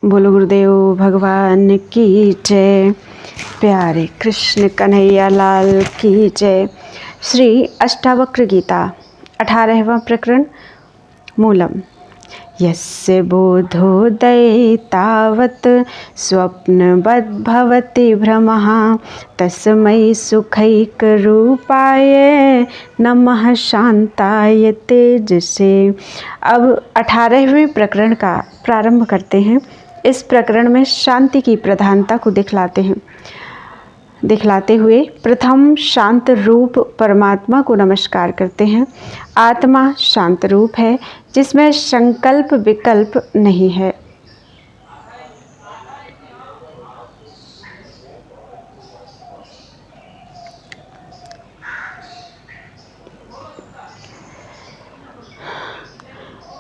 बोलो गुरुदेव भगवान की जय। प्यारे कृष्ण कन्हैया लाल की जय। श्री अष्टावक्र गीता 18वां प्रकरण मूलम। यस्य बोधोदये तावत् स्वप्नवद्भवति भ्रमः तस्मै सुखैकरूपाय नमः शांताय तेजसे। अब 18वें प्रकरण का प्रारंभ करते हैं। इस प्रकरण में शांति की प्रधानता को दिखलाते हुए प्रथम शांत रूप परमात्मा को नमस्कार करते हैं। आत्मा शांत रूप है जिसमें संकल्प विकल्प नहीं है।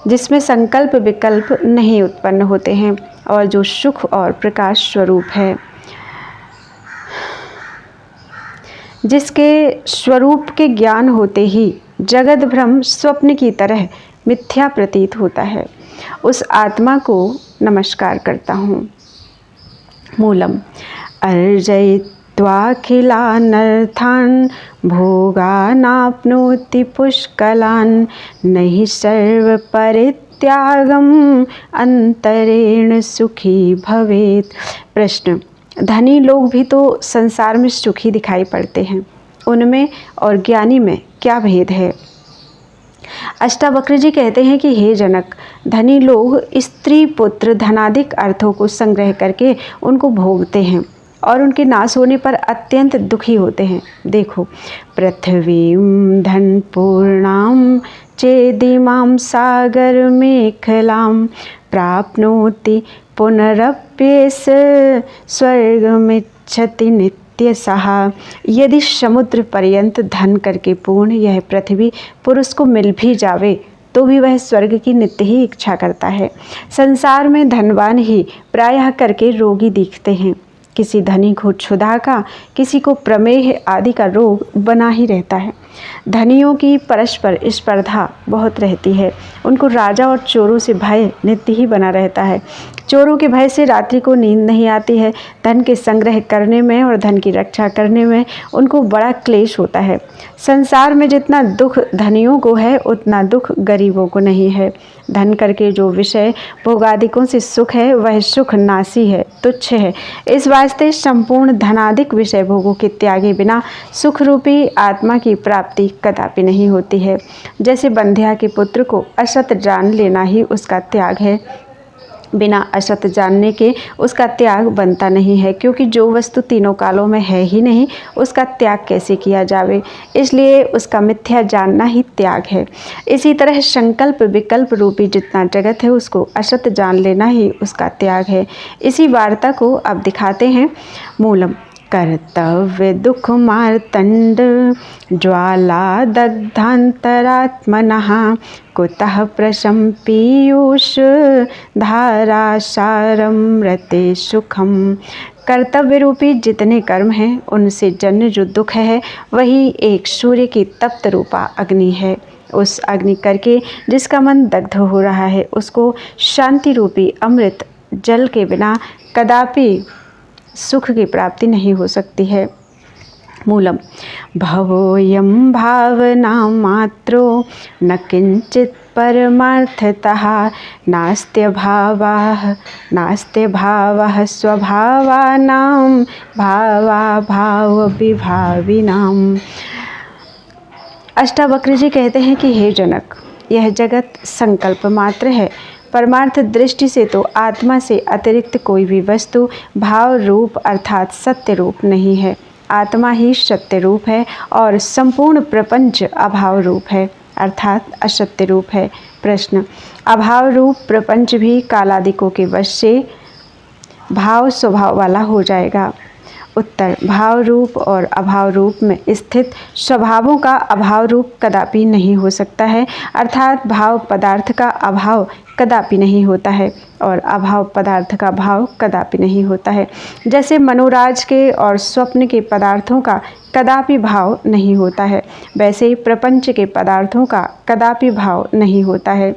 जिसमें संकल्प विकल्प नहीं उत्पन्न होते हैं और जो सुख और प्रकाश स्वरूप है, जिसके स्वरूप के ज्ञान होते ही जगत भ्रम स्वप्न की तरह मिथ्या प्रतीत होता है, उस आत्मा को नमस्कार करता हूँ। मूलम। अर्जयित्वाखिलानर्थान् भोगानाप्नोति पुष्कलान् नहि सर्वपरित्यागम् अंतरेण सुखी भवेत्। प्रश्न। धनी लोग भी तो संसार में सुखी दिखाई पड़ते हैं, उनमें और ज्ञानी में क्या भेद है? अष्टावक्र जी कहते हैं कि हे जनक, धनी लोग स्त्री पुत्र धनादिक अर्थों को संग्रह करके उनको भोगते हैं और उनके नाश होने पर अत्यंत दुखी होते हैं। देखो, पृथ्वीं धन पूर्णां चेदिमां सागर मेखलां प्राप्नोति पुनरप्येष स्वर्गमिच्छति नित्यसः। यदि समुद्र पर्यंत धन करके पूर्ण यह पृथ्वी पुरुष को मिल भी जावे तो भी वह स्वर्ग की नित्य ही इच्छा करता है। संसार में धनवान ही प्रायः करके रोगी दिखते हैं। किसी धनी को क्षुधा का, किसी को प्रमेह आदि का रोग बना ही रहता है। धनियों की परस्पर स्पर्धा बहुत रहती है। उनको राजा और चोरों से भय नित्य ही बना रहता है। चोरों के भय से रात्रि को नींद नहीं आती है। धन के संग्रह करने में और धन की रक्षा करने में उनको बड़ा क्लेश होता है। संसार में जितना दुख धनियों को है उतना दुख गरीबों को नहीं है। धन करके जो विषय भोगादिकों से सुख है वह सुख नासी है, तुच्छ है। इस वास्ते संपूर्ण धनादिक विषय भोगों के त्यागे बिना सुख रूपी आत्मा की प्राप्ति कदापि नहीं होती है। जैसे बंध्या के पुत्र को असत जान लेना ही उसका त्याग है, बिना असत जानने के उसका त्याग बनता नहीं है, क्योंकि जो वस्तु तीनों कालों में है ही नहीं उसका त्याग कैसे किया जावे। इसलिए उसका मिथ्या जानना ही त्याग है। इसी तरह संकल्प विकल्प रूपी जितना जगत है उसको असत जान लेना ही उसका त्याग है। इसी वार्ता को अब दिखाते हैं। मूलम। कर्तव्य दुख मार्तंड ज्वाला दग्धांतरात्मनः कुतः प्रशंपीयूष धारासारम रते सुखम। कर्तव्य रूपी जितने कर्म हैं उनसे जन्य जो दुख है वही एक सूर्य की तप्त रूपा अग्नि है। उस अग्नि करके जिसका मन दग्ध हो रहा है उसको शांति रूपी अमृत जल के बिना कदापि सुख की प्राप्ति नहीं हो सकती है। मूलम। भवोयं भावना मात्रो न किंचित परमार्थतः नास्त्यभावः स्वभावानां भावाभाव विभाविनाम्। अष्टावक्र जी कहते हैं कि हे जनक, यह जगत संकल्प मात्र है। परमार्थ दृष्टि से तो आत्मा से अतिरिक्त कोई भी वस्तु भाव रूप अर्थात सत्य रूप नहीं है। आत्मा ही सत्य रूप है और संपूर्ण प्रपंच अभाव रूप है अर्थात असत्य रूप है। प्रश्न। अभाव रूप प्रपंच भी कालादिकों के वश से भाव स्वभाव वाला हो जाएगा। उत्तर। भाव रूप और अभाव रूप में स्थित स्वभावों का अभाव रूप कदापि नहीं हो सकता है, अर्थात भाव पदार्थ का अभाव कदापि नहीं होता है और अभाव पदार्थ का भाव कदापि नहीं होता है। जैसे मनोराज के और स्वप्न के पदार्थों का कदापि भाव नहीं होता है, वैसे ही प्रपंच के पदार्थों का कदापि भाव नहीं होता है।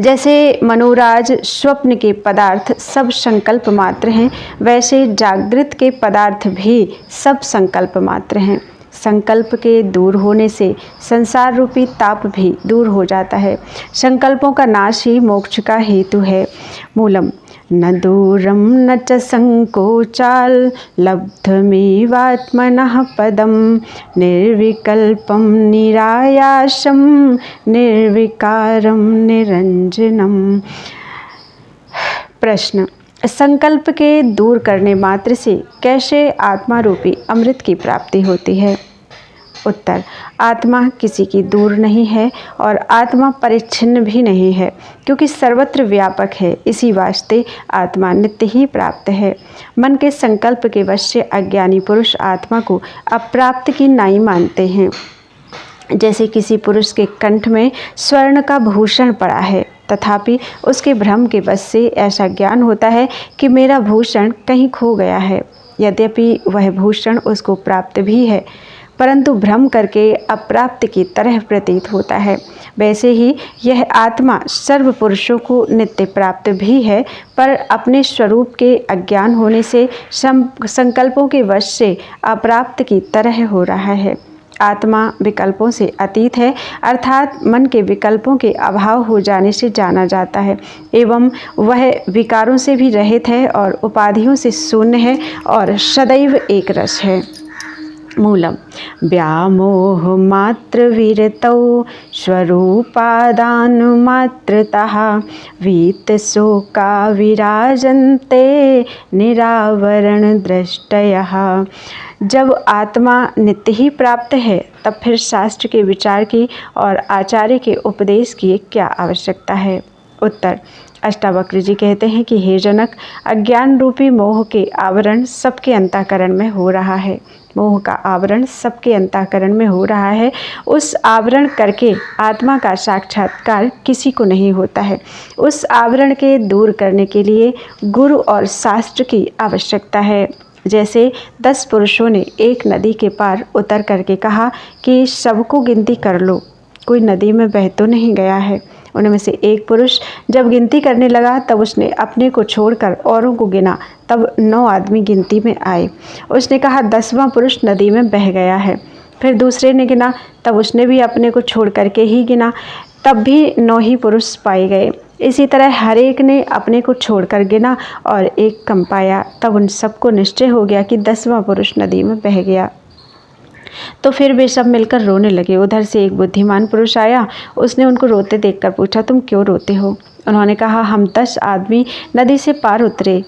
जैसे मनोराज स्वप्न के पदार्थ सब संकल्प मात्र हैं, वैसे जागृत के पदार्थ भी सब संकल्प मात्र हैं। संकल्प के दूर होने से संसार रूपी ताप भी दूर हो जाता है। संकल्पों का नाश ही मोक्ष का हेतु है। मूलम न दूरम न च संकोचाल लब्धमेवात्मनः पदम निर्विकल्पम निरायासम निर्विकारम निरंजनम। प्रश्न, संकल्प के दूर करने मात्र से कैसे आत्मा रूपी अमृत की प्राप्ति होती है? उत्तर, आत्मा किसी की दूर नहीं है और आत्मा परिच्छिन्न भी नहीं है, क्योंकि सर्वत्र व्यापक है। इसी वास्ते आत्मा नित्य ही प्राप्त है। मन के संकल्प के वश से अज्ञानी पुरुष आत्मा को अप्राप्त की नाई मानते हैं। जैसे किसी पुरुष के कंठ में स्वर्ण का भूषण पड़ा है, तथापि उसके भ्रम के वश से ऐसा ज्ञान होता है कि मेरा भूषण कहीं खो गया है। यद्यपि वह भूषण उसको प्राप्त भी है, परंतु भ्रम करके अप्राप्त की तरह प्रतीत होता है। वैसे ही यह आत्मा सर्व पुरुषों को नित्य प्राप्त भी है, पर अपने स्वरूप के अज्ञान होने से संकल्पों के वश से अप्राप्त की तरह हो रहा है। आत्मा विकल्पों से अतीत है, अर्थात मन के विकल्पों के अभाव हो जाने से जाना जाता है, एवं वह विकारों से भी रहित है और उपाधियों से शून्य है और सदैव एक रस है। मूलम व्यामोह मात्र विरतौ स्वरूपादानुमात्रतः वीत शोका विराजन्ते निरावरण दृष्टयः। जब आत्मा नित्य ही प्राप्त है, तब फिर शास्त्र के विचार की और आचार्य के उपदेश की क्या आवश्यकता है? उत्तर, अष्टावक्र जी कहते हैं कि हे जनक, अज्ञान रूपी मोह के आवरण सबके अंतःकरण में हो रहा है। मोह का आवरण सबके अंतःकरण में हो रहा है। उस आवरण करके आत्मा का साक्षात्कार किसी को नहीं होता है। उस आवरण के दूर करने के लिए गुरु और शास्त्र की आवश्यकता है। जैसे 10 पुरुषों ने एक नदी के पार उतर करके कहा कि सबको गिनती कर लो, कोई नदी में बह तो नहीं गया है। उनमें से एक पुरुष जब गिनती करने लगा, तब उसने अपने को छोड़कर औरों को गिना, तब 9 आदमी गिनती में आए। उसने कहा 10वां पुरुष नदी में बह गया है। फिर दूसरे ने गिना, तब उसने भी अपने को छोड़ करके ही गिना, तब भी 9 ही पुरुष पाए गए। इसी तरह हर एक ने अपने को छोड़कर गिना और एक कम पाया। तब उन सबको निश्चय हो गया कि 10वां पुरुष नदी में बह गया। तो फिर वे सब मिलकर रोने लगे। उधर से एक बुद्धिमान पुरुष आया। उसने उनको रोते देखकर पूछा, तुम क्यों रोते हो? उन्होंने कहा, हम 10 आदमी नदी से पार उतरे,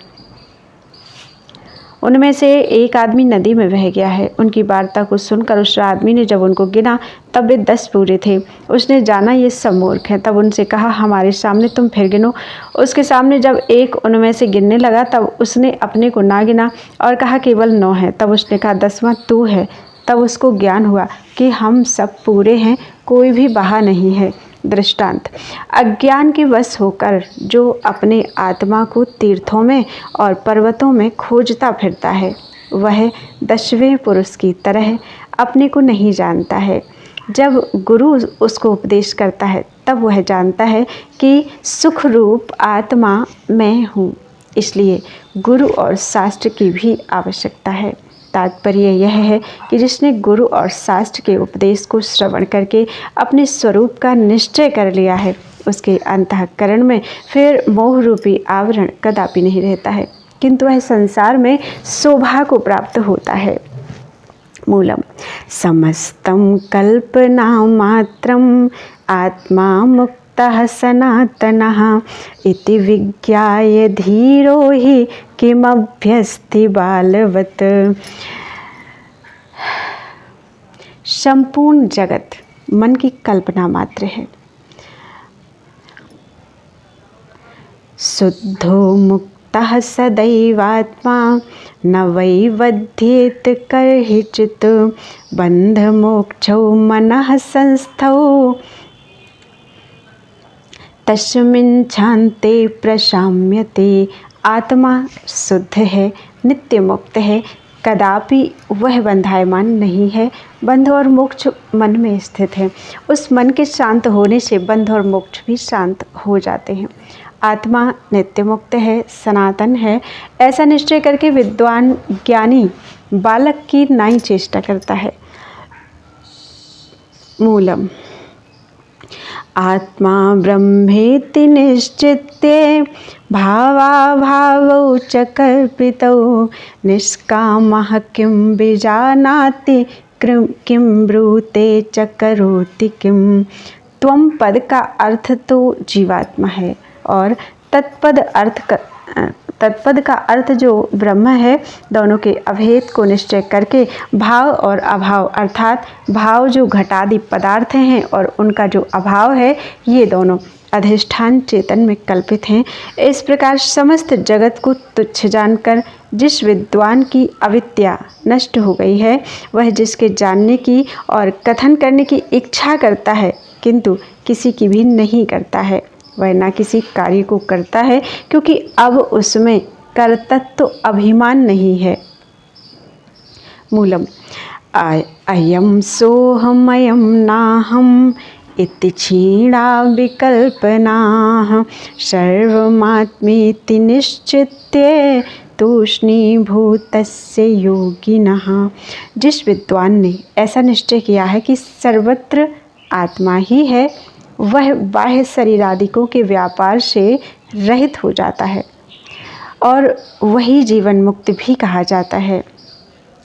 उनमें से एक आदमी नदी में बह गया है। उनकी वार्ता को सुनकर उस आदमी ने जब उनको गिना, तब वे 10 पूरे थे। उसने जाना ये सब मूर्ख हैं, तब उनसे कहा, हमारे सामने तुम फिर गिनो। उसके सामने जब एक उनमें से गिनने लगा, तब उसने अपने को ना गिना और कहा केवल 9 है। तब उसने कहा 10वां तू है। तब उसको ज्ञान हुआ कि हम सब पूरे हैं, कोई भी बहा नहीं है। दृष्टांत, अज्ञान के वश होकर जो अपने आत्मा को तीर्थों में और पर्वतों में खोजता फिरता है, वह 10वें पुरुष की तरह अपने को नहीं जानता है। जब गुरु उसको उपदेश करता है, तब वह जानता है कि सुख रूप आत्मा मैं हूँ। इसलिए गुरु और शास्त्र की भी आवश्यकता है। तात्पर्य यह है कि जिसने गुरु और शास्त्र के उपदेश को श्रवण करके अपने स्वरूप का निश्चय कर लिया है, उसके अंतःकरण में फिर मोह रूपी आवरण कदापि नहीं रहता है, किंतु वह संसार में शोभा को प्राप्त होता है। मूलम समस्तं कल्पना मात्रम आत्मा मुक्तः सनातनः इति विज्ञाय धीरो हि किमभ्यस्ति बालवत्। संपूर्ण जगत मन की कल्पना मात्र है। शुद्धो मुक्तः सदैवात्मा न वै बध्येत कर्हिचित् बंध मोक्षौ मनः संस्थौ तस्मिन् शान्ते प्रशाम्यते। आत्मा शुद्ध है, नित्य मुक्त है, कदापि वह बंधायमान नहीं है। बंध और मोक्ष मन में स्थित है। उस मन के शांत होने से बंध और मोक्ष भी शांत हो जाते हैं। आत्मा नित्य मुक्त है, सनातन है, ऐसा निश्चय करके विद्वान ज्ञानी बालक की नाई चेष्टा करता है। मूलम आत्मा ब्रह्मेति निश्चित्ते भावाभावौ च कल्पितौ निष्कामः किं विजानाति किं ब्रूते च करोति किं। त्वम पद का अर्थ तो जीवात्मा है और तत्पद का अर्थ जो ब्रह्म है, दोनों के अभेद को निश्चय करके भाव और अभाव अर्थात भाव जो घटादि पदार्थ हैं और उनका जो अभाव है, ये दोनों अधिष्ठान चेतन में कल्पित हैं। इस प्रकार समस्त जगत को तुच्छ जानकर जिस विद्वान की अविद्या नष्ट हो गई है, वह जिसके जानने की और कथन करने की इच्छा करता है किंतु किसी की भी नहीं करता है, वह न किसी कार्य को करता है क्योंकि अब उसमें कर्तृत्व अभिमान नहीं है। मूलम अयम सोहमयम नाहम इति क्षीणा विकल्पना सर्वमात्मेति निश्चित्य तूष्णीभूतस्य योगिनः। जिस विद्वान ने ऐसा निश्चय किया है कि सर्वत्र आत्मा ही है, वह बाह्य शरीरादिकों के व्यापार से रहित हो जाता है और वही जीवन मुक्त भी कहा जाता है।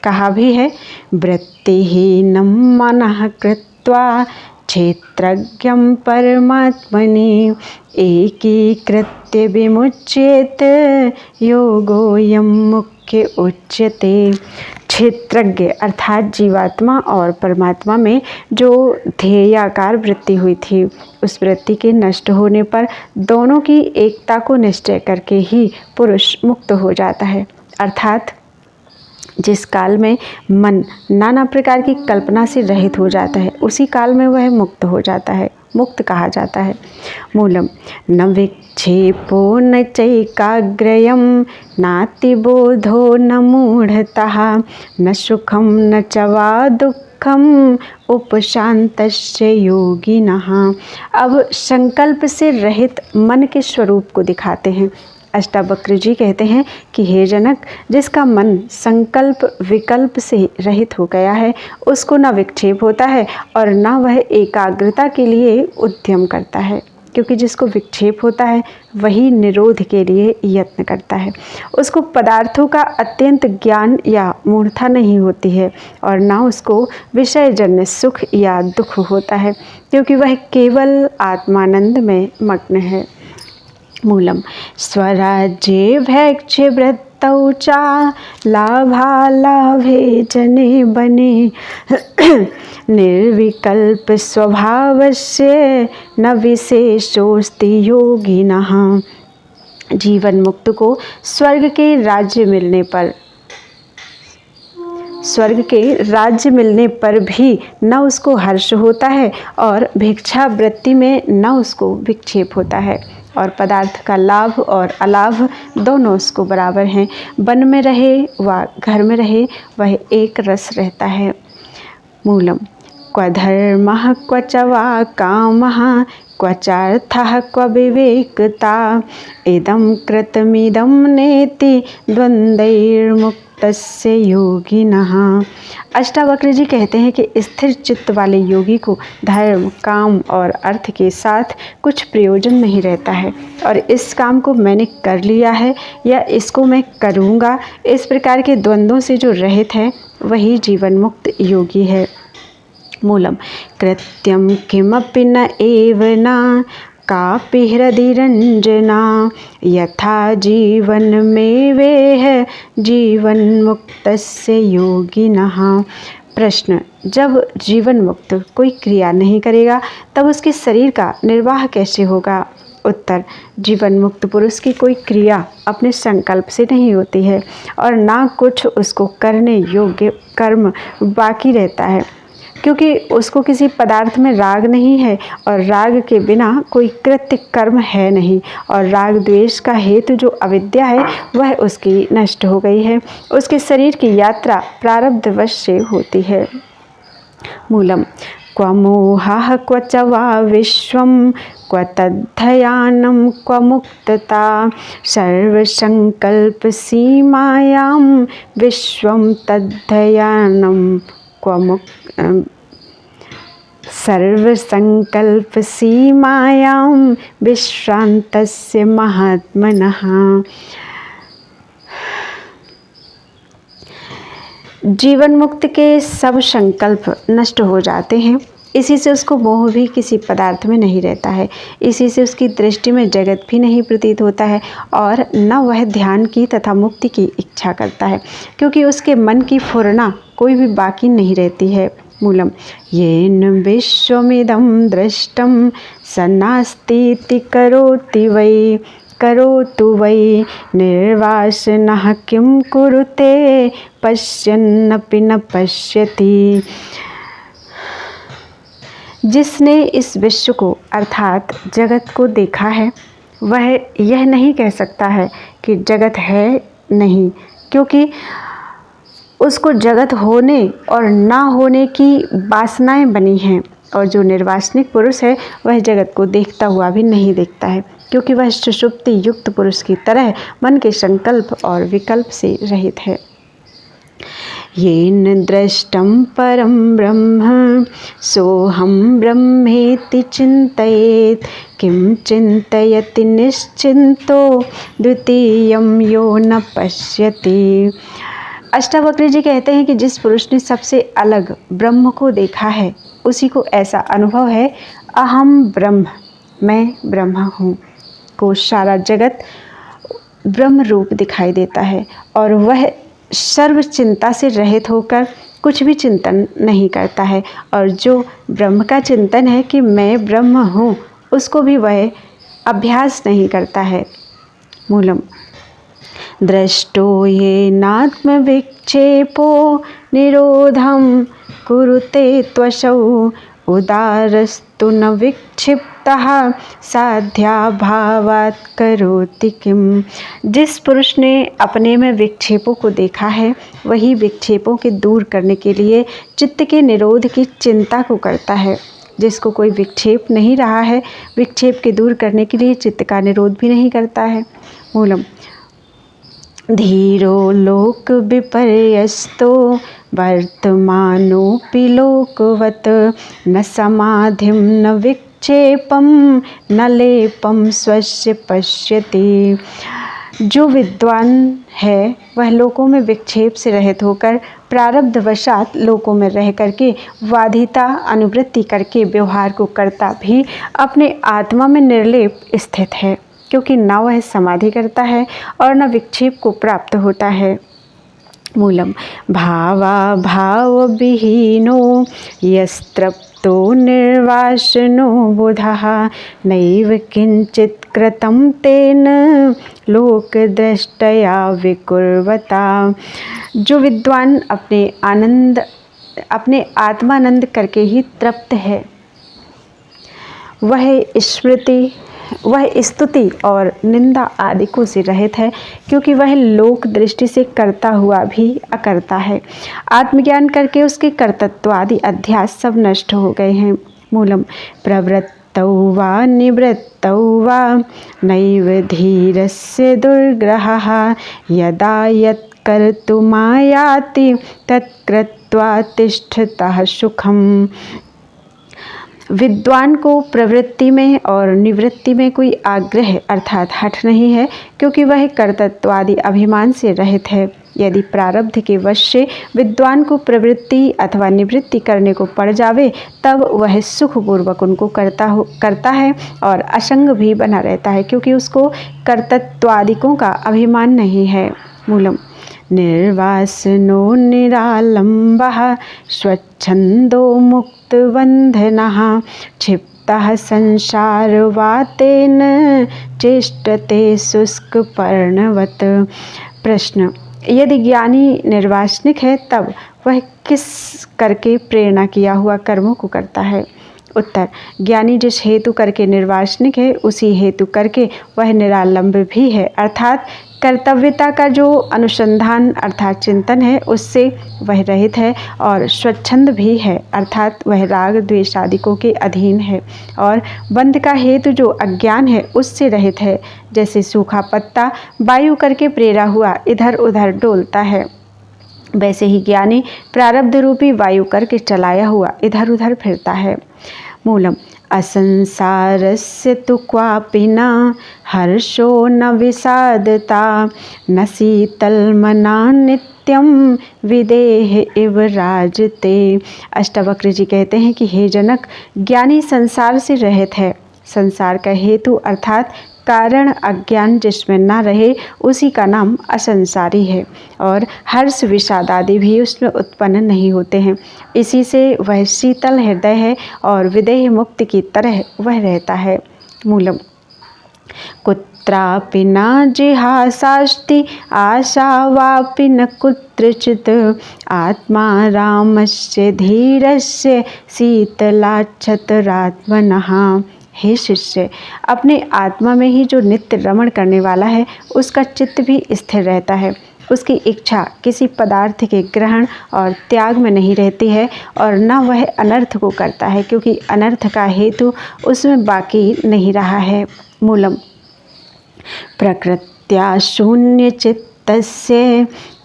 कहा भी है, वृत्तिहीनं मनः कृत्वा क्षेत्रज्ञं परमात्मनि एकीकृत्य विमुच्येत योगोऽयं मुख्य उच्यते। क्षेत्रज्ञ अर्थात जीवात्मा और परमात्मा में जो ध्येयाकार वृत्ति हुई थी, उस वृत्ति के नष्ट होने पर दोनों की एकता को निश्चय करके ही पुरुष मुक्त हो जाता है। अर्थात जिस काल में मन नाना प्रकार की कल्पना से रहित हो जाता है, उसी काल में वह मुक्त हो जाता है, मुक्त कहा जाता है। मूलम न विक्षेपो न चैकाग्र्यं नातिबोधो न मूढ़तः न सुखम न च वा दुःखम उपशान्तस्य योगिनः। अब संकल्प से रहित मन के स्वरूप को दिखाते हैं। अष्टावक्र जी कहते हैं कि हे जनक, जिसका मन संकल्प विकल्प से रहित हो गया है, उसको न विक्षेप होता है और न वह एकाग्रता के लिए उद्यम करता है, क्योंकि जिसको विक्षेप होता है वही निरोध के लिए यत्न करता है। उसको पदार्थों का अत्यंत ज्ञान या मूढ़ता नहीं होती है और न उसको विषयजन्य सुख या दुख होता है, क्योंकि वह केवल आत्मानंद में मग्न है। मूलम स्वराज्ये भैक्ष्य वृत्तौ चा लाभालाभे जने बने निर्विकल्प स्वभावस्य न विशेषोस्ति योगिनः। जीवन मुक्त को स्वर्ग के राज्य मिलने पर भी न उसको हर्ष होता है और भिक्षा वृत्ति में न उसको विक्षेप होता है और पदार्थ का लाभ और अलाभ दोनों उसको बराबर हैं। वन में रहे व घर में रहे, वह एक रस रहता है। मूलम क्व धर्मः क्व च वा कामः क्व चार्थः क्व विवेकता इदं कृतमिदं नेति द्वन्द्वैर्मुक्तस्य योगिनः। अष्टावक्र जी कहते हैं कि स्थिर चित्त वाले योगी को धर्म, काम और अर्थ के साथ कुछ प्रयोजन नहीं रहता है और इस काम को मैंने कर लिया है या इसको मैं करूँगा, इस प्रकार के द्वंद्वों से जो रहित है वही जीवन मुक्त योगी है। मूलम कृत्यं किमपि न एव न कापि हृदि रंजना यथा जीवन में वेह जीवन मुक्तस्य योगिनः। प्रश्न, जब जीवन मुक्त कोई क्रिया नहीं करेगा तब उसके शरीर का निर्वाह कैसे होगा? उत्तर, जीवन मुक्त पुरुष की कोई क्रिया अपने संकल्प से नहीं होती है और ना कुछ उसको करने योग्य कर्म बाकी रहता है। क्योंकि उसको किसी पदार्थ में राग नहीं है और राग के बिना कोई कृत्य कर्म है नहीं, और राग द्वेष का हेतु जो अविद्या है वह उसकी नष्ट हो गई है। उसके शरीर की यात्रा प्रारब्धवश से होती है। मूलम क्व मोहः क्व च वा विश्वं क्व तद्धयानं क्व मुक्तता सर्वसंकल्पसीमायां विश्वं तद्धयानं क्व सर्वसंकल्पसीमायां विश्रान्तस्य महात्मनः। जीवन मुक्त के सब संकल्प नष्ट हो जाते हैं, इसी से उसको मोह भी किसी पदार्थ में नहीं रहता है, इसी से उसकी दृष्टि में जगत भी नहीं प्रतीत होता है और न वह ध्यान की तथा मुक्ति की इच्छा करता है, क्योंकि उसके मन की फुरना कोई भी बाकी नहीं रहती है। मूलम येन विश्वमिदं दृष्टं स नास्तीति करोतु वै निर्वासनः किं कुरुते पश्यन्नपि न पश्यति। जिसने इस विश्व को अर्थात जगत को देखा है वह यह नहीं कह सकता है कि जगत है नहीं, क्योंकि उसको जगत होने और ना होने की वासनाएं बनी हैं, और जो निर्वासनिक पुरुष है वह जगत को देखता हुआ भी नहीं देखता है, क्योंकि वह सुषुप्ति युक्त पुरुष की तरह मन के संकल्प और विकल्प से रहित है। येन दृष्टं परं ब्रह्म सोहं ब्रह्मेति चिन्तयेत् किं चिन्तयति निश्चिन्तो द्वितीयं यो न पश्यति। अष्टावक्र जी कहते हैं कि जिस पुरुष ने सबसे अलग ब्रह्म को देखा है उसी को ऐसा अनुभव है, अहम ब्रह्म, मैं ब्रह्म हूँ, को सारा जगत ब्रह्म रूप दिखाई देता है और वह सर्व चिंता से रहित होकर कुछ भी चिंतन नहीं करता है, और जो ब्रह्म का चिंतन है कि मैं ब्रह्म हूँ उसको भी वह अभ्यास नहीं करता है। मूलम दृष्टो येनात्मविक्षेपो निरोधं कुरुते त्वशौ उदारस्तु न विक्षिप्तः साध्याभावात् करोति किम। जिस पुरुष ने अपने में विक्षेपों को देखा है वही विक्षेपों के दूर करने के लिए चित्त के निरोध की चिंता को करता है। जिसको कोई विक्षेप नहीं रहा है, विक्षेप के दूर करने के लिए चित्त का निरोध भी नहीं करता है। मूलम धीरो लोक विपर्यस्तो वर्तमानोऽपि लोकवत् न समाधिं न विक्षेपं न लेपं स्वस्य पश्यति। जो विद्वान है वह लोकों में विक्षेप से रहित होकर प्रारब्धवशात लोकों में रह करके वाधिता अनुवृत्ति करके व्यवहार को करता भी अपने आत्मा में निर्लेप स्थित है, क्योंकि न वह समाधि करता है और न विक्षेप को प्राप्त होता है। मूलम भावा भाव विहीनो यस्तृप्तो निर्वासनो बुधः नैव किंचित कृतं तेन लोकदृष्टया विकुर्वता। जो विद्वान अपने आत्मानंद करके ही तृप्त है वह स्तुति और निंदा आदिकों से रहित है, क्योंकि वह लोक दृष्टि से करता हुआ भी अकर्ता है। आत्मज्ञान करके उसके कर्तत्व आदि अध्यास सब नष्ट हो गए हैं। मूलम प्रवृत्तौ वा निवृत्तौ वा नैव धीरस्य दुर्ग्रहः यदा यत्कर्तुमायाति तत्कृत्वा तिष्ठतः सुखम्। विद्वान को प्रवृत्ति में और निवृत्ति में कोई आग्रह अर्थात हठ नहीं है, क्योंकि वह कर्तत्वादि अभिमान से रहित है। यदि प्रारब्ध के वश से विद्वान को प्रवृत्ति अथवा निवृत्ति करने को पड़ जावे तब वह सुखपूर्वक उनको करता है और असंग भी बना रहता है, क्योंकि उसको कर्तत्वादिकों का अभिमान नहीं है। मूलम निर्वासनो निरालंबः स्वच्छंदो मुक्तबंधनः क्षिप्तः संसारवातेन चेष्टते शुष्कपर्णवत्। प्रश्न: यदि ज्ञानी निर्वासनिक है तब वह किस करके प्रेरणा किया हुआ कर्मों को करता है। उत्तर, ज्ञानी जिस हेतु करके निर्वासनिक है उसी हेतु करके वह निरालंब भी है, अर्थात कर्तव्यता का जो अनुसंधान अर्थात चिंतन है उससे वह रहित है, और स्वच्छंद भी है अर्थात वह राग द्वेष आदिकों के अधीन है, और बंध का हेतु जो अज्ञान है उससे रहित है। जैसे सूखा पत्ता वायु करके प्रेरा हुआ इधर उधर डोलता है, वैसे ही ज्ञानी प्रारब्ध रूपी वायु करके चलाया हुआ इधर उधर फिरता है। मूलम, असंसारस्य तु क्वापि न हर्षो न विषादता न शीतलमना नित्यं विदेह इव राजते। अष्टावक्र जी कहते हैं कि हे जनक, ज्ञानी संसार से रहित है। संसार का हेतु अर्थात कारण अज्ञान जिसमें न रहे उसी का नाम असंसारी है, और हर्ष विषाद आदि भी उसमें उत्पन्न नहीं होते हैं। इसी से वह शीतल हृदय है और विदेह मुक्त की तरह वह रहता है। मूलम, कुत्रापि न जिहासास्ति आशा वापि न कुत्रचित् आत्मा रामस्य धीरस्य शीतलाच्छतरात्मनः। हे शिष्य, अपने आत्मा में ही जो नित्य रमण करने वाला है उसका चित्त भी स्थिर रहता है। उसकी इच्छा किसी पदार्थ के ग्रहण और त्याग में नहीं रहती है, और न वह अनर्थ को करता है, क्योंकि अनर्थ का हेतु उसमें बाकी नहीं रहा है। मूलम, प्रकृत्या शून्यचित्तस्य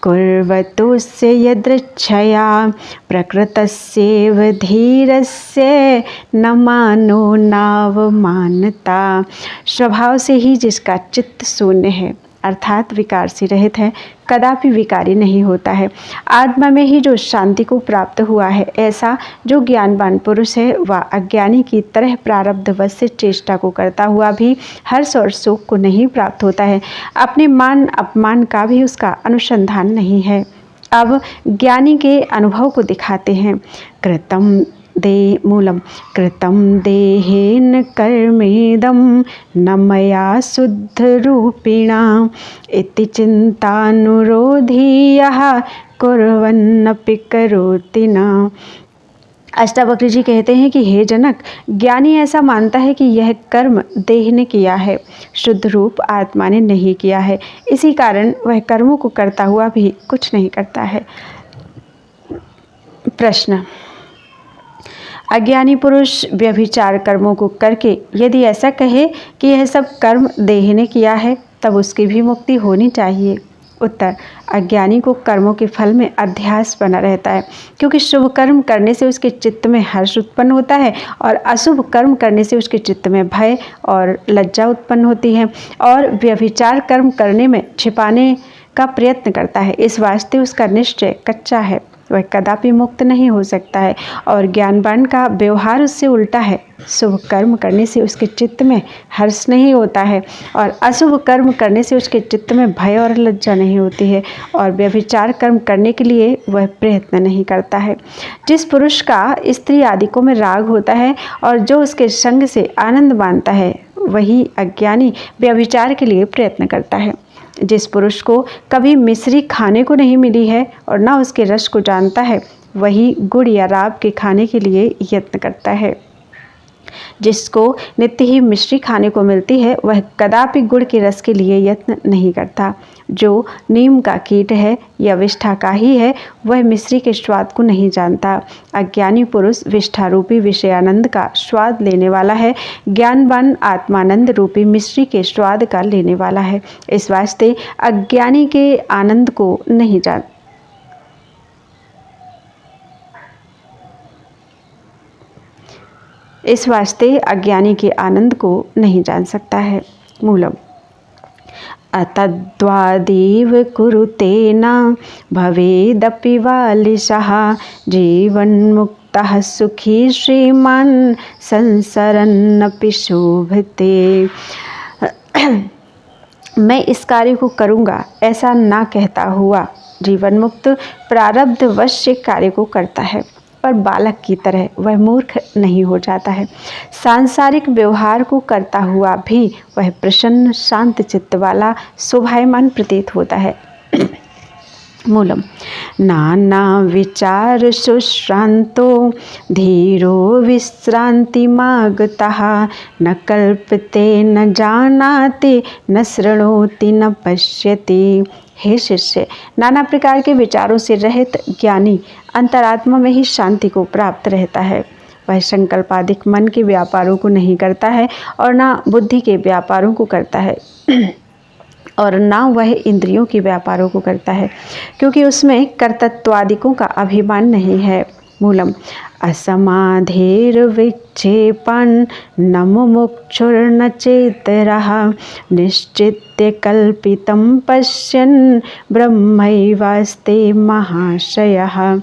कुर्वतोस्य यदृच्छया प्रकृतस्यैव धीरस्य न मानो नावमानता। स्वभाव से ही जिसका चित्त शून्य है अर्थात विकार से रहित है, कदापि विकारी नहीं होता है। आत्मा में ही जो शांति को प्राप्त हुआ है, ऐसा जो ज्ञानवान पुरुष है वह अज्ञानी की तरह प्रारब्धवश से चेष्टा को करता हुआ भी हर्ष और सुख को नहीं प्राप्त होता है। अपने मान अपमान का भी उसका अनुसंधान नहीं है। अब ज्ञानी के अनुभव को दिखाते हैं। मूलम, कृतं देहेन कर्मेदं न मया शुद्धरूपिणा इति चिन्तानुरोधी यः कुर्वन्नपि करोति न। अष्टावक्र जी कहते हैं कि हे जनक, ज्ञानी ऐसा मानता है कि यह कर्म देह ने किया है, शुद्ध रूप आत्मा ने नहीं किया है। इसी कारण वह कर्मों को करता हुआ भी कुछ नहीं करता है। प्रश्न, अज्ञानी पुरुष व्यभिचार कर्मों को करके यदि ऐसा कहे कि यह सब कर्म देह ने किया है, तब उसकी भी मुक्ति होनी चाहिए। उत्तर, अज्ञानी को कर्मों के फल में अध्यास बना रहता है, क्योंकि शुभ कर्म करने से उसके चित्त में हर्ष उत्पन्न होता है और अशुभ कर्म करने से उसके चित्त में भय और लज्जा उत्पन्न होती है, और व्यभिचार कर्म करने में छिपाने का प्रयत्न करता है। इस वास्ते उसका निश्चय कच्चा है, वह कदापि मुक्त नहीं हो सकता है। और ज्ञानवान का व्यवहार उससे उल्टा है। शुभ कर्म करने से उसके चित्त में हर्ष नहीं होता है, और अशुभ कर्म करने से उसके चित्त में भय और लज्जा नहीं होती है, और व्यभिचार कर्म करने के लिए वह प्रयत्न नहीं करता है। जिस पुरुष का स्त्री आदिकों में राग होता है और जो उसके संग से आनंद मानता है, वही अज्ञानी व्यभिचार के लिए प्रयत्न करता है। जिस पुरुष को कभी मिश्री खाने को नहीं मिली है और न उसके रस को जानता है, वही गुड़ या राब के खाने के लिए यत्न करता है। जिसको नित्य ही मिश्री खाने को मिलती है, वह कदापि गुड़ के रस के लिए यत्न नहीं करता। जो नीम का कीट है या विष्ठा का ही है, वह मिश्री के स्वाद को नहीं जानता। अज्ञानी पुरुष विष्ठा रूपी विषयानंद का स्वाद लेने वाला है, ज्ञानवान आत्मानंद रूपी मिश्री के स्वाद का लेने वाला है। इस वास्ते अज्ञानी के आनंद को नहीं जानता। इस वास्ते अज्ञानी के आनंद को नहीं जान सकता है। मूलम, अतद्वादेव कुरुते न भवेदपि वालिशः जीवन्मुक्तः सुखी श्रीमान् संसरन्नपि शोभते। मैं इस कार्य को करूँगा ऐसा ना कहता हुआ जीवन मुक्त प्रारब्धवश कार्य को करता है, पर बालक की तरह वह मूर्ख नहीं हो जाता है। सांसारिक व्यवहार को करता हुआ भी वह प्रसन्न शांत चित्त वाला शोभायमान प्रतीत होता है। मूलम नाना विचार शुश्रांतो धीरो विश्रांतिमागतः न कल्पते न जानाति न शृणोति न पश्यति। हे शिष्य, नाना प्रकार के विचारों से रहित ज्ञानी अंतरात्मा में ही शांति को प्राप्त रहता है। वह संकल्पादिक मन के व्यापारों को नहीं करता है और ना बुद्धि के व्यापारों को करता है और ना वह इंद्रियों के व्यापारों को करता है, क्योंकि उसमें कर्तृत्वादिकों का अभिमान नहीं है। मूलम असमाधेर विक्षेपन न मुमुक्षुर्न चेतरः निश्चित्य कल्पितं पश्यन् ब्रह्मैवास्ते महाशयः।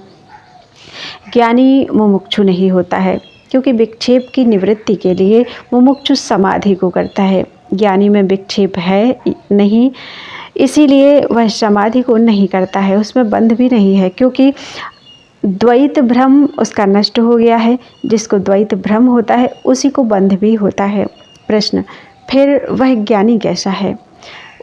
ज्ञानी मुमुक्षु नहीं होता है, क्योंकि विक्षेप की निवृत्ति के लिए मुमुक्षु समाधि को करता है। ज्ञानी में विक्षेप है नहीं, इसीलिए वह समाधि को नहीं करता है, उसमें बंध भी नहीं है, क्योंकि द्वैत भ्रम उसका नष्ट हो गया है। जिसको द्वैत भ्रम होता है उसी को बंध भी होता है। प्रश्न, फिर वह ज्ञानी कैसा है?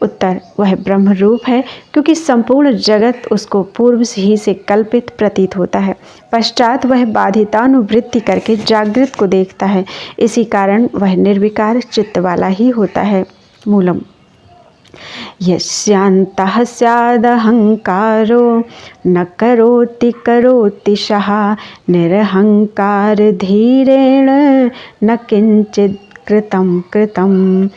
उत्तर, वह ब्रह्म रूप है, क्योंकि संपूर्ण जगत उसको पूर्व ही से कल्पित प्रतीत होता है। पश्चात वह बाधितानुवृत्ति करके जागृत को देखता है, इसी कारण वह निर्विकार चित्त वाला ही होता है। मूलम यस्यान्तः स्यादहंकारो न करोति करोति शः निरहंकार धीरेण न किंचित् कृतं कृतं।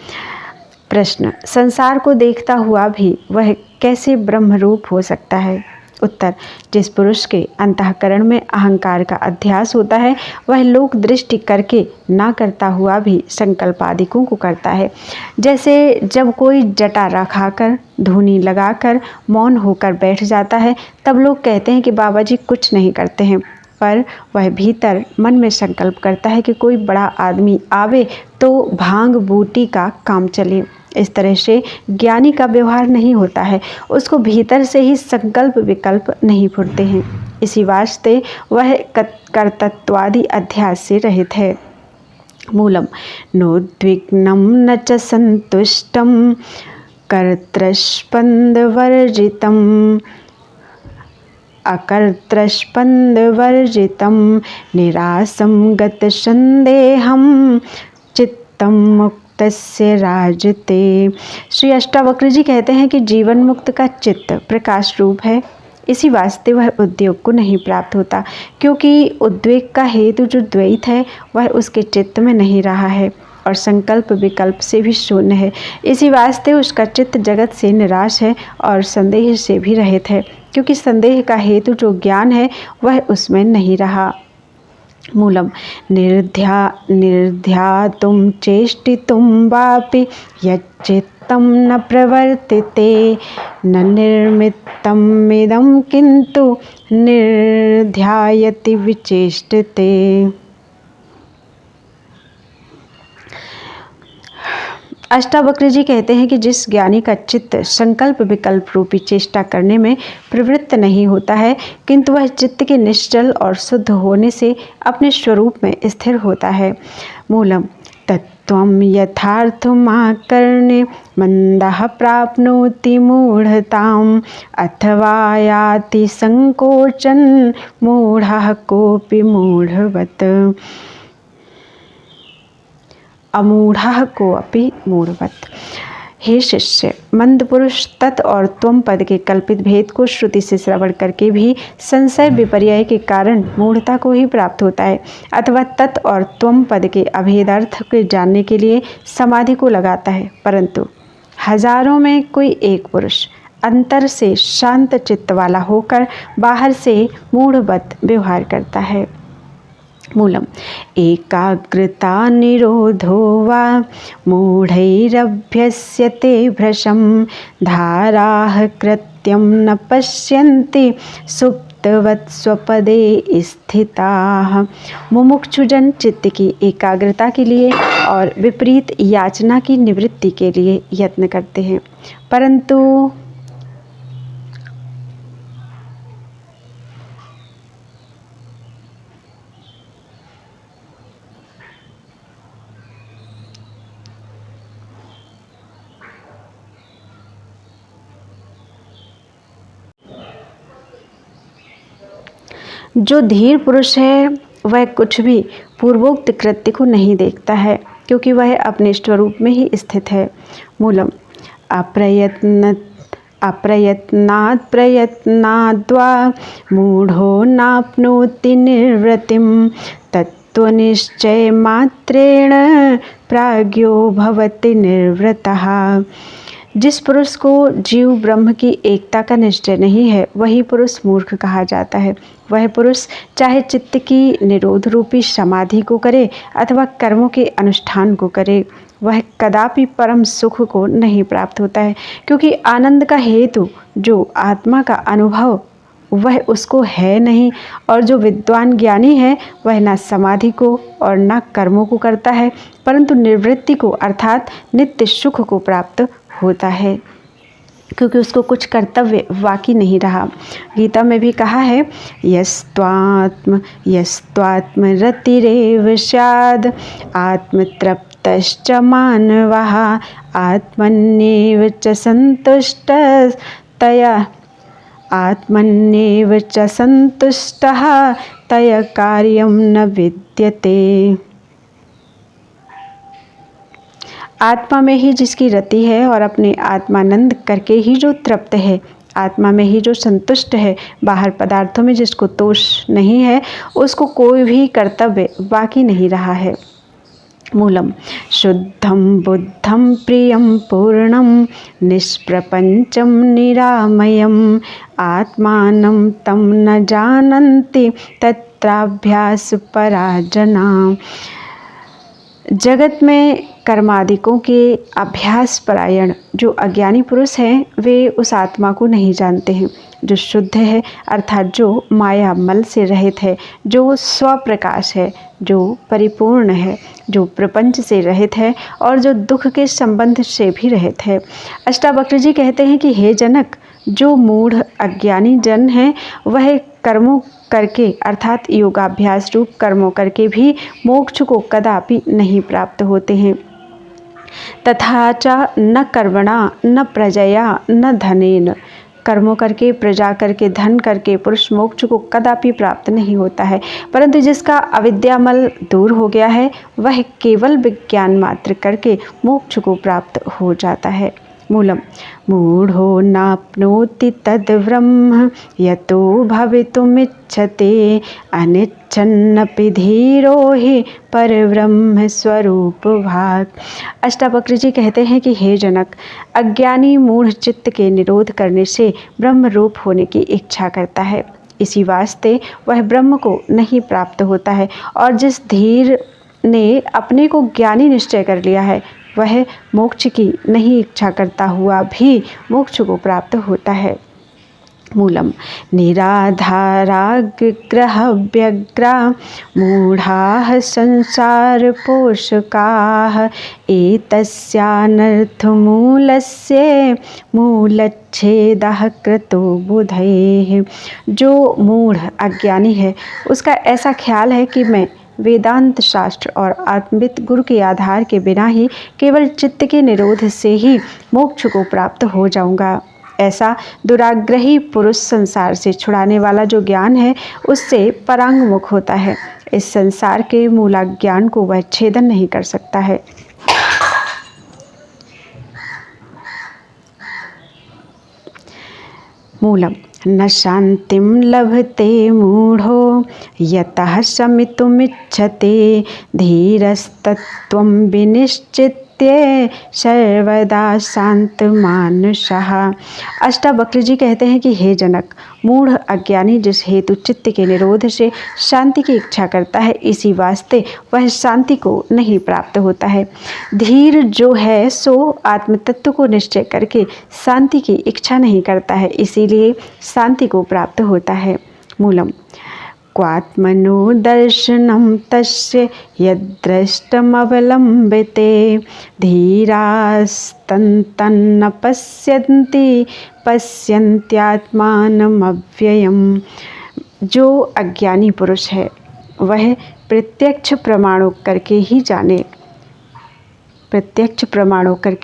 प्रश्न, संसार को देखता हुआ भी वह कैसे ब्रह्मरूप हो सकता है? उत्तर, जिस पुरुष के अंतःकरण में अहंकार का अध्यास होता है वह लोक दृष्टि करके ना करता हुआ भी संकल्पादिकों को करता है। जैसे जब कोई जटा रखाकर धूनी लगाकर मौन होकर बैठ जाता है तब लोग कहते हैं कि बाबा जी कुछ नहीं करते हैं, पर वह भीतर मन में संकल्प करता है कि कोई बड़ा आदमी आवे तो भांग बूटी का काम चले। इस तरह से ज्ञानी का व्यवहार नहीं होता है, उसको भीतर से ही संकल्प विकल्प नहीं फुरते हैं, इसी वास्ते वह कर्तृत्वादि अध्यास से रहित है। मूलम नोद्विग्नं न च संतुष्टं कर्तृस्पंदवर्जितम् अकर्तृस्पंदवर्जितं निरासं गतसंदेहं चित्तं मुक्तस्य राजते। श्री अष्टावक्र जी कहते हैं कि जीवन मुक्त का चित्त प्रकाश रूप है, इसी वास्ते वह उद्योग को नहीं प्राप्त होता, क्योंकि उद्वेग का हेतु जो द्वैत है वह उसके चित्त में नहीं रहा है और संकल्प विकल्प से भी शून्य है। इसी वास्ते उसका चित्त जगत से निराश है और संदेह से भी रहित है, क्योंकि संदेह का हेतु जो ज्ञान है वह उसमें नहीं रहा। मूलम निर्ध्यातुं चेष्टितुं वापि यच्चित्तं न प्रवर्तिते न निर्मित्तमिदं किन्तु निर्ध्यायति विचेष्टिते। अष्टावक्र जी कहते हैं कि जिस ज्ञानी का चित्त संकल्प विकल्प रूपी चेष्टा करने में प्रवृत्त नहीं होता है, किंतु वह चित्त के निश्चल और शुद्ध होने से अपने स्वरूप में स्थिर होता है। मूलम तत्त्वं यथार्थमाकर्ण्य मंदः प्राप्नोति मूढ़ताम् अथवा याति संकोचन मूढ़ः कोपि मूढ़वत् अमूढ़ः को अपि मूढ़वत्। हे शिष्य, मंद पुरुष तत् और त्वम पद के कल्पित भेद को श्रुति से श्रवण करके भी संशय विपर्यय के कारण मूढ़ता को ही प्राप्त होता है, अथवा तत् और त्वम पद के अभेदार्थ को जानने के लिए समाधि को लगाता है, परंतु हजारों में कोई एक पुरुष अंतर से शांत चित्त वाला होकर बाहर से मूढ़वत व्यवहार करता है। मूलम एकाग्रता निरोधो वा मूढ़ैरभ्यस्यते भ्रशं धाराः कृत्यं न पश्यन्ति सुप्तवत् स्वपदे स्थिताः। मुमुक्षुजन चित्त की एकाग्रता के लिए और विपरीत याचना की निवृत्ति के लिए यत्न करते हैं, परंतु जो धीर पुरुष है वह कुछ भी पूर्वोक्त कृत्य को नहीं देखता है, क्योंकि वह अपने स्वरूप में ही स्थित है। मूलम अप्रयत्नात् प्रयत्नाद्वा मूढ़ो नाप्नोति निर्वृतिं तत्त्वनिश्चय मात्रेण प्राज्ञो भवति निर्वृतः। जिस पुरुष को जीव ब्रह्म की एकता का निश्चय नहीं है वही पुरुष मूर्ख कहा जाता है। वह पुरुष चाहे चित्त की निरोध रूपी समाधि को करे अथवा कर्मों के अनुष्ठान को करे, वह कदापि परम सुख को नहीं प्राप्त होता है, क्योंकि आनंद का हेतु जो आत्मा का अनुभव वह उसको है नहीं, और जो विद्वान ज्ञानी है वह न समाधि को और न कर्मों को करता है, परंतु निवृत्ति को अर्थात नित्य सुख को प्राप्त होता है, क्योंकि उसको कुछ कर्तव्य बाकी नहीं रहा। गीता में भी कहा है, यस्त्वात्म रतिरेव स्याद् आत्मतृप्तश्च मानवः आत्मन्येव च संतुष्टः तया कार्यं न विद्यते। आत्मा में ही जिसकी रति है और अपने आत्मानंद करके ही जो तृप्त है, आत्मा में ही जो संतुष्ट है, बाहर पदार्थों में जिसको तोष नहीं है, उसको कोई भी कर्तव्य बाकी नहीं रहा है। मूलम शुद्धं बुद्धं प्रियं पूर्णं निष्प्रपंचं निरामयम् आत्मानं तं न जानन्ति तत्राभ्यास पराजना। जगत में कर्मादिकों के अभ्यास परायण जो अज्ञानी पुरुष हैं वे उस आत्मा को नहीं जानते हैं जो शुद्ध है, अर्थात जो माया मल से रहित है, जो स्वप्रकाश है, जो परिपूर्ण है, जो प्रपंच से रहित है और जो दुख के संबंध से भी रहित है। अष्टावक्र जी कहते हैं कि हे जनक, जो मूढ़ अज्ञानी जन है वह कर्मों करके अर्थात योगाभ्यास रूप कर्मों करके भी मोक्ष को कदापि नहीं प्राप्त होते हैं। तथा च न कर्मणा न प्रजया न धनेन, कर्मों करके प्रजा करके धन करके पुरुष मोक्ष को कदापि प्राप्त नहीं होता है, परंतु जिसका अविद्यामल दूर हो गया है वह केवल विज्ञान मात्र करके मोक्ष को प्राप्त हो जाता है। मूलम मूढ़ो नाप्नोति तद्ब्रह्म यतो भवितुमिच्छते अनिच्छन्नपि धीरो हि परब्रह्म स्वरूप भाग। अष्टावक्र जी कहते हैं कि हे जनक, अज्ञानी मूढ़ चित्त के निरोध करने से ब्रह्म रूप होने की इच्छा करता है, इसी वास्ते वह ब्रह्म को नहीं प्राप्त होता है, और जिस धीर ने अपने को ज्ञानी निश्चय कर लिया है वह मोक्ष की नहीं इच्छा करता हुआ भी मोक्ष को प्राप्त होता है। मूलम निराधाराग्रह व्यग्रा मूढ़ाः संसार पोषकाः एतस्यानर्थमूलस्य मूलच्छेदः कृतो बुधैः। जो मूढ़ अज्ञानी है उसका ऐसा ख्याल है कि मैं वेदांत शास्त्र और आत्मविद गुरु के आधार के बिना ही केवल चित्त के निरोध से ही मोक्ष को प्राप्त हो जाऊंगा। ऐसा दुराग्रही पुरुष संसार से छुड़ाने वाला जो ज्ञान है उससे परांगमुख होता है। इस संसार के मूला ज्ञान को वह छेदन नहीं कर सकता है। मूलम न शांतिं लभते मूढ़ो यतः शमितुमिच्छते धीरस्तत्त्वं विनिश्चित्य सर्वदा शांत मानसः। अष्टावक्र जी कहते हैं कि हे जनक, मूढ़ अज्ञानी जिस हेतु चित्त के निरोध से शांति की इच्छा करता है, इसी वास्ते वह शांति को नहीं प्राप्त होता है। धीर जो है सो आत्मतत्व को निश्चय करके शांति की इच्छा नहीं करता है, इसीलिए शांति को प्राप्त होता है। मूलम क्वात्मनो दर्शनं तस्य यद्दृष्टमवलम्बिते धीरास्तन्तन्न पश्यन्ति पश्यन्त्यात्मानमव्ययम्। जो अज्ञानी पुरुष है वह प्रत्यक्ष प्रमाणों करके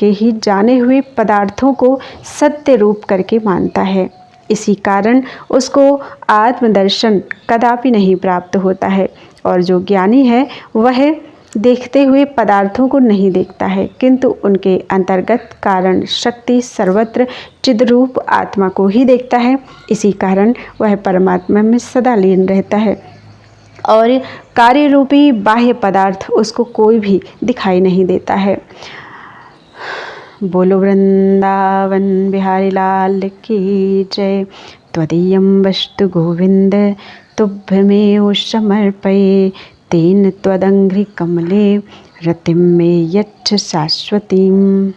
ही जाने हुए पदार्थों को सत्य रूप करके मानता है। इसी कारण उसको आत्मदर्शन कदापि नहीं प्राप्त होता है। और जो ज्ञानी है वह देखते हुए पदार्थों को नहीं देखता है, किंतु उनके अंतर्गत कारण शक्ति सर्वत्र चिद्रूप आत्मा को ही देखता है। इसी कारण वह परमात्मा में सदा लीन रहता है और कार्य रूपी बाह्य पदार्थ उसको कोई भी दिखाई नहीं देता है। बोलो वृंदावन बिहारी लाल की जय। त्वदीयं वस्तु गोविंद तुभ्यमेव समर्पये, तेन त्वदङ्घ्रि कमले रतिं मे यच्छ शाश्वतीम्।